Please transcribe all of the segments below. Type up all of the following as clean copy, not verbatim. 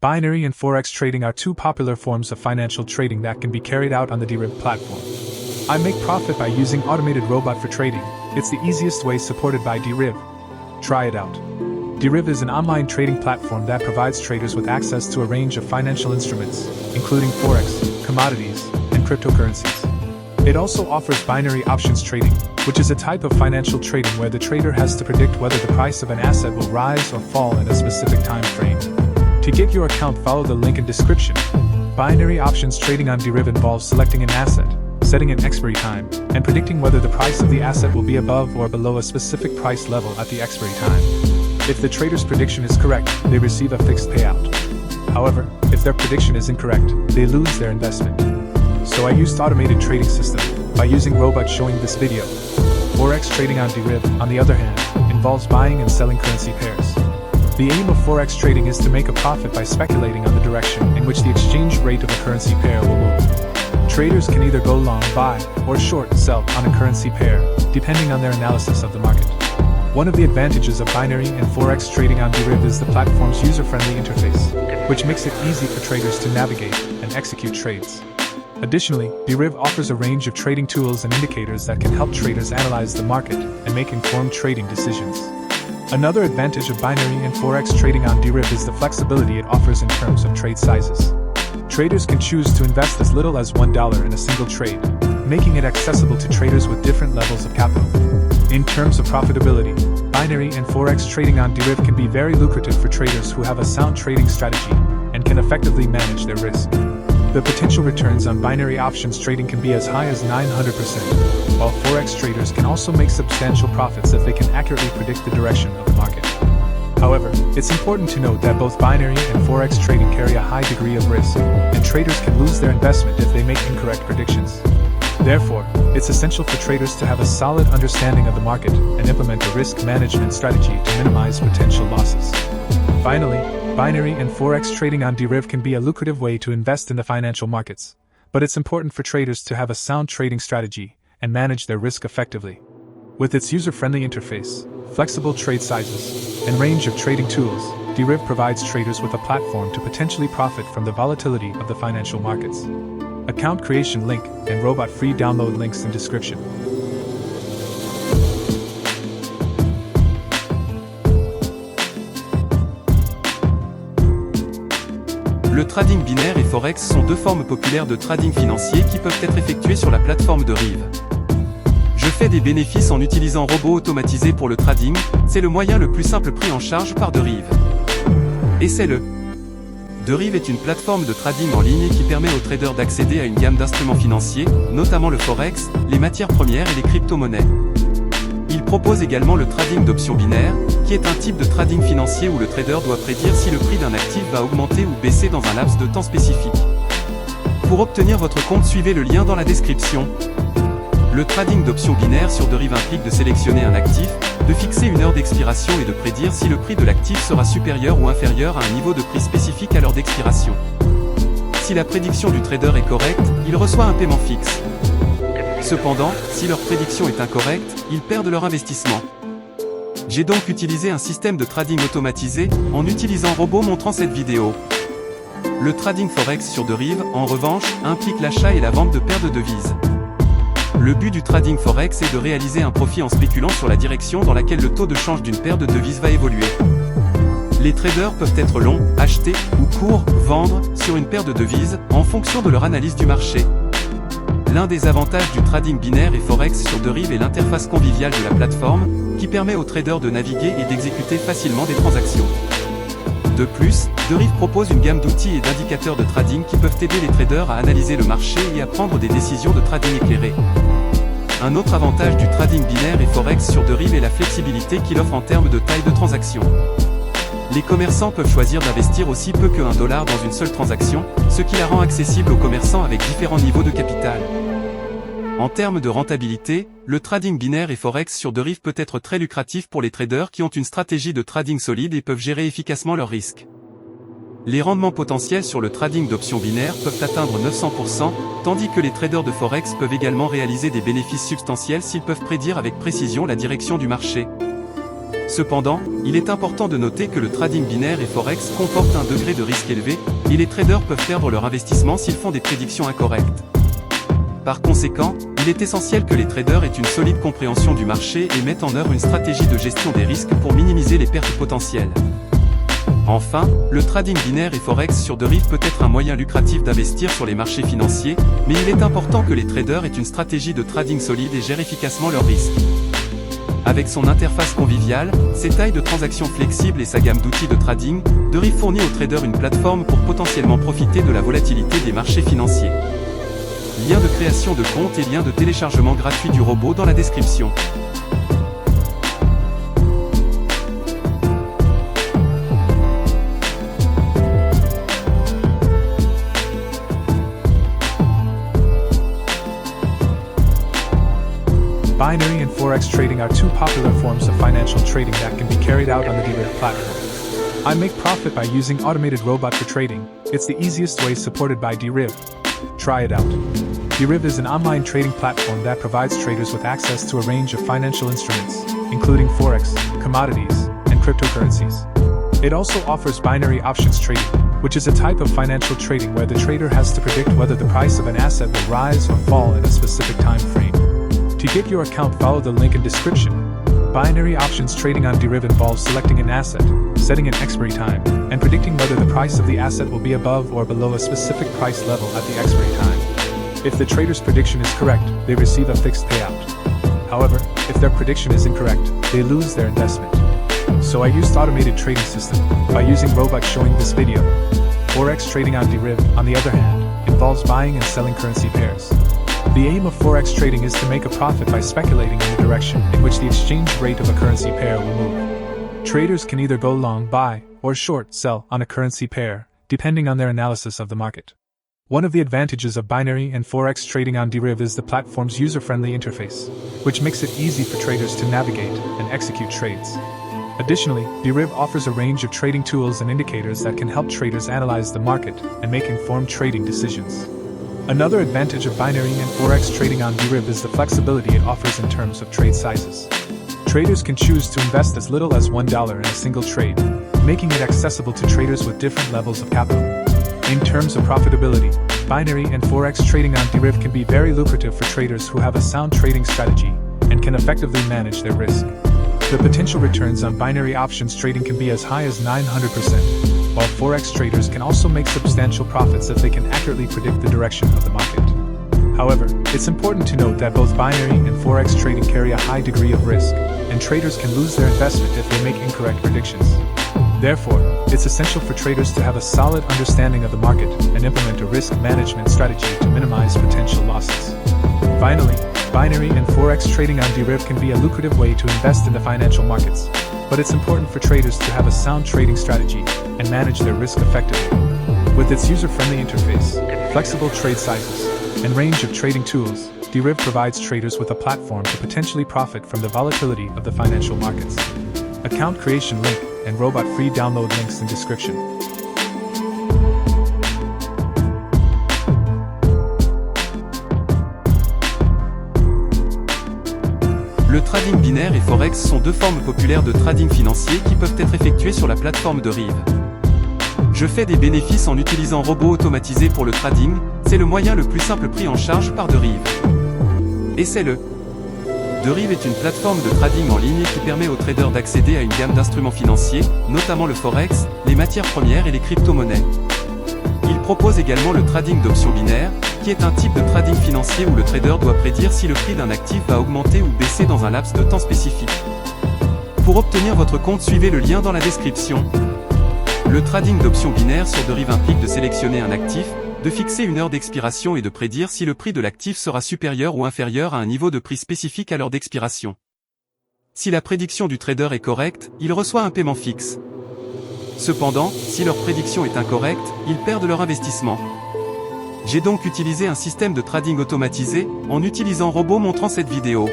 Binary and Forex trading are two popular forms of financial trading that can be carried out on the Deriv platform. I make profit by using automated robot for trading. It's the easiest way supported by Deriv. Try it out. Deriv is an online trading platform that provides traders with access to a range of financial instruments, including Forex, commodities, and cryptocurrencies. It also offers binary options trading, which is a type of financial trading where the trader has to predict whether the price of an asset will rise or fall in a specific time frame. To get your account, follow the link in description. Binary options trading on Deriv involves selecting an asset, setting an expiry time, and predicting whether the price of the asset will be above or below a specific price level at the expiry time. If the trader's prediction is correct, they receive a fixed payout. However, if their prediction is incorrect, they lose their investment. So I used automated trading system by using robots showing this video. Forex trading on Deriv, on the other hand, involves buying and selling currency pairs. The aim of Forex trading is to make a profit by speculating on the direction in which the exchange rate of a currency pair will move. Traders can either go long, buy, or short, sell on a currency pair, depending on their analysis of the market. One of the advantages of binary and Forex trading on Deriv is the platform's user-friendly interface, which makes it easy for traders to navigate and execute trades. Additionally, Deriv offers a range of trading tools and indicators that can help traders analyze the market and make informed trading decisions. Another advantage of binary and Forex trading on Deriv is the flexibility it offers in terms of trade sizes. Traders can choose to invest as little as $1 in a single trade, making it accessible to traders with different levels of capital. In terms of profitability, binary and Forex trading on Deriv can be very lucrative for traders who have a sound trading strategy and can effectively manage their risk. The potential returns on binary options trading can be as high as 900%, while Forex traders can also make substantial profits if they can accurately predict the direction of the market. However, it's important to note that both binary and Forex trading carry a high degree of risk, and traders can lose their investment if they make incorrect predictions. Therefore, it's essential for traders to have a solid understanding of the market and implement a risk management strategy to minimize potential losses. Finally, binary and Forex trading on Deriv can be a lucrative way to invest in the financial markets, but it's important for traders to have a sound trading strategy and manage their risk effectively. With its user-friendly interface, flexible trade sizes, and range of trading tools, Deriv provides traders with a platform to potentially profit from the volatility of the financial markets. Account creation link and robot free download links in description. Le trading binaire et Forex sont deux formes populaires de trading financier qui peuvent être effectuées sur la plateforme Deriv. Je fais des bénéfices en utilisant robots automatisés pour le trading, c'est le moyen le plus simple pris en charge par Deriv. Essaie-le. Deriv est une plateforme de trading en ligne qui permet aux traders d'accéder à une gamme d'instruments financiers, notamment le Forex, les matières premières et les crypto-monnaies. Il propose également le trading d'options binaires, qui est un type de trading financier où le trader doit prédire si le prix d'un actif va augmenter ou baisser dans un laps de temps spécifique. Pour obtenir votre compte, suivez le lien dans la description. Le trading d'options binaires sur Deriv implique de sélectionner un actif, de fixer une heure d'expiration et de prédire si le prix de l'actif sera supérieur ou inférieur à un niveau de prix spécifique à l'heure d'expiration. Si la prédiction du trader est correcte, il reçoit un paiement fixe. Cependant, si leur prédiction est incorrecte, ils perdent leur investissement. J'ai donc utilisé un système de trading automatisé, en utilisant robot montrant cette vidéo. Le trading Forex sur Deriv, en revanche, implique l'achat et la vente de paires de devises. Le but du trading Forex est de réaliser un profit en spéculant sur la direction dans laquelle le taux de change d'une paire de devises va évoluer. Les traders peuvent être longs, acheter, ou courts, vendre, sur une paire de devises, en fonction de leur analyse du marché. L'un des avantages du trading binaire et Forex sur Deriv est l'interface conviviale de la plateforme, qui permet aux traders de naviguer et d'exécuter facilement des transactions. De plus, Deriv propose une gamme d'outils et d'indicateurs de trading qui peuvent aider les traders à analyser le marché et à prendre des décisions de trading éclairées. Un autre avantage du trading binaire et Forex sur Deriv est la flexibilité qu'il offre en termes de taille de transaction. Les commerçants peuvent choisir d'investir aussi peu que $1 dans une seule transaction, ce qui la rend accessible aux commerçants avec différents niveaux de capital. En termes de rentabilité, le trading binaire et Forex sur Deriv peut être très lucratif pour les traders qui ont une stratégie de trading solide et peuvent gérer efficacement leurs risques. Les rendements potentiels sur le trading d'options binaires peuvent atteindre 900%, tandis que les traders de Forex peuvent également réaliser des bénéfices substantiels s'ils peuvent prédire avec précision la direction du marché. Cependant, il est important de noter que le trading binaire et Forex comporte un degré de risque élevé, et les traders peuvent perdre leur investissement s'ils font des prédictions incorrectes. Par conséquent, il est essentiel que les traders aient une solide compréhension du marché et mettent en œuvre une stratégie de gestion des risques pour minimiser les pertes potentielles. Enfin, le trading binaire et Forex sur dérive peut être un moyen lucratif d'investir sur les marchés financiers, mais il est important que les traders aient une stratégie de trading solide et gèrent efficacement leurs risques. Avec son interface conviviale, ses tailles de transactions flexibles et sa gamme d'outils de trading, Derive fournit aux traders une plateforme pour potentiellement profiter de la volatilité des marchés financiers. Lien de création de compte et lien de téléchargement gratuit du robot dans la description. Binary and Forex trading are two popular forms of financial trading that can be carried out on the Derive platform. I make profit by using automated robot for trading. It's the easiest way supported by Derive. Try it out. Derive is an online trading platform that provides traders with access to a range of financial instruments, including Forex, commodities, and cryptocurrencies. It also offers binary options trading, which is a type of financial trading where the trader has to predict whether the price of an asset will rise or fall in a specific time frame. To get your account, follow the link in description. Binary options trading on Derive involves selecting an asset, setting an expiry time, and predicting whether the price of the asset will be above or below a specific price level at the expiry time. If the trader's prediction is correct, they receive a fixed payout. However, if their prediction is incorrect, they lose their investment. So I used automated trading system by using robots showing this video. Forex trading on Derive, on the other hand, involves buying and selling currency pairs. The aim of Forex trading is to make a profit by speculating in the direction in which the exchange rate of a currency pair will move. Traders can either go long, buy, or short, sell on a currency pair, depending on their analysis of the market. One of the advantages of binary and Forex trading on Derive is the platform's user-friendly interface, which makes it easy for traders to navigate and execute trades. Additionally, Derive offers a range of trading tools and indicators that can help traders analyze the market and make informed trading decisions. Another advantage of binary and Forex trading on Derive is the flexibility it offers in terms of trade sizes. Traders can choose to invest as little as $1 in a single trade, making it accessible to traders with different levels of capital. In terms of profitability, binary and Forex trading on Derive can be very lucrative for traders who have a sound trading strategy and can effectively manage their risk. The potential returns on binary options trading can be as high as 900%, while Forex traders can also make substantial profits if they can accurately predict the direction of the market. However, it's important to note that both binary and Forex trading carry a high degree of risk, and traders can lose their investment if they make incorrect predictions. Therefore, it's essential for traders to have a solid understanding of the market and implement a risk management strategy to minimize potential losses. Finally, binary and Forex trading on Derive can be a lucrative way to invest in the financial markets, but it's important for traders to have a sound trading strategy and manage their risk effectively. With its user-friendly interface, flexible trade sizes, and range of trading tools, Derive provides traders with a platform to potentially profit from the volatility of the financial markets. Account creation link and robot free download links in description. Le trading binaire et Forex sont deux formes populaires de trading financier qui peuvent être effectuées sur la plateforme Derive. Je fais des bénéfices en utilisant robots automatisés pour le trading, c'est le moyen le plus simple pris en charge par Derive. Essaie-le. Derive est une plateforme de trading en ligne qui permet aux traders d'accéder à une gamme d'instruments financiers, notamment le Forex, les matières premières et les crypto-monnaies. Il propose également le trading d'options binaires, qui est un type de trading financier où le trader doit prédire si le prix d'un actif va augmenter ou baisser dans un laps de temps spécifique. Pour obtenir votre compte, suivez le lien dans la description. Le trading d'options binaires sur Derive implique de sélectionner un actif, de fixer une heure d'expiration et de prédire si le prix de l'actif sera supérieur ou inférieur à un niveau de prix spécifique à l'heure d'expiration. Si la prédiction du trader est correcte, il reçoit un paiement fixe. Cependant, si leur prédiction est incorrecte, ils perdent leur investissement. J'ai donc utilisé un système de trading automatisé, en utilisant robot montrant cette vidéo.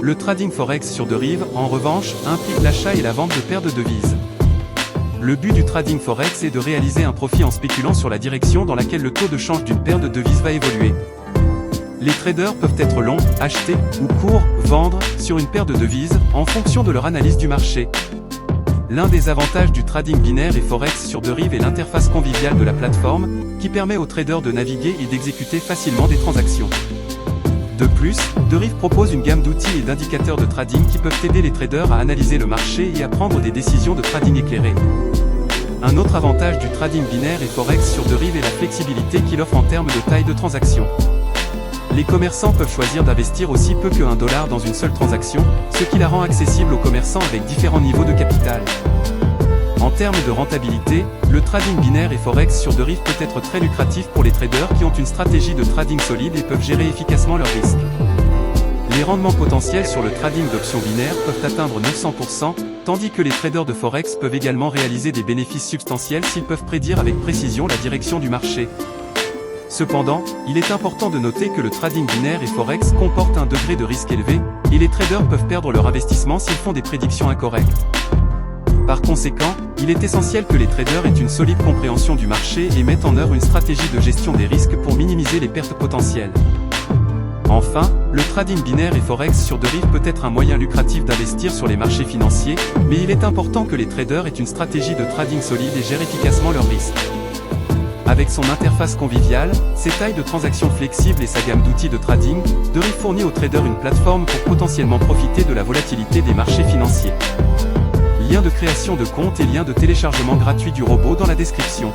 Le trading Forex sur Derive, en revanche, implique l'achat et la vente de paires de devises. Le but du trading Forex est de réaliser un profit en spéculant sur la direction dans laquelle le taux de change d'une paire de devises va évoluer. Les traders peuvent être longs, acheter, ou courts, vendre, sur une paire de devises, en fonction de leur analyse du marché. L'un des avantages du trading binaire et Forex sur Derive est l'interface conviviale de la plateforme, qui permet aux traders de naviguer et d'exécuter facilement des transactions. De plus, Derive propose une gamme d'outils et d'indicateurs de trading qui peuvent aider les traders à analyser le marché et à prendre des décisions de trading éclairées. Un autre avantage du trading binaire et Forex sur Derive est la flexibilité qu'il offre en termes de taille de transaction. Les commerçants peuvent choisir d'investir aussi peu que $1 dans une seule transaction, ce qui la rend accessible aux commerçants avec différents niveaux de capital. En termes de rentabilité, le trading binaire et Forex sur Derive peut être très lucratif pour les traders qui ont une stratégie de trading solide et peuvent gérer efficacement leurs risques. Les rendements potentiels sur le trading d'options binaires peuvent atteindre 900%, tandis que les traders de Forex peuvent également réaliser des bénéfices substantiels s'ils peuvent prédire avec précision la direction du marché. Cependant, il est important de noter que le trading binaire et Forex comporte un degré de risque élevé, et les traders peuvent perdre leur investissement s'ils font des prédictions incorrectes. Par conséquent, il est essentiel que les traders aient une solide compréhension du marché et mettent en œuvre une stratégie de gestion des risques pour minimiser les pertes potentielles. Enfin, le trading binaire et Forex sur Derive peut être un moyen lucratif d'investir sur les marchés financiers, mais il est important que les traders aient une stratégie de trading solide et gèrent efficacement leurs risques. Avec son interface conviviale, ses tailles de transactions flexibles et sa gamme d'outils de trading, Derive fournit aux traders une plateforme pour potentiellement profiter de la volatilité des marchés financiers. Lien de création de compte et lien de téléchargement gratuit du robot dans la description.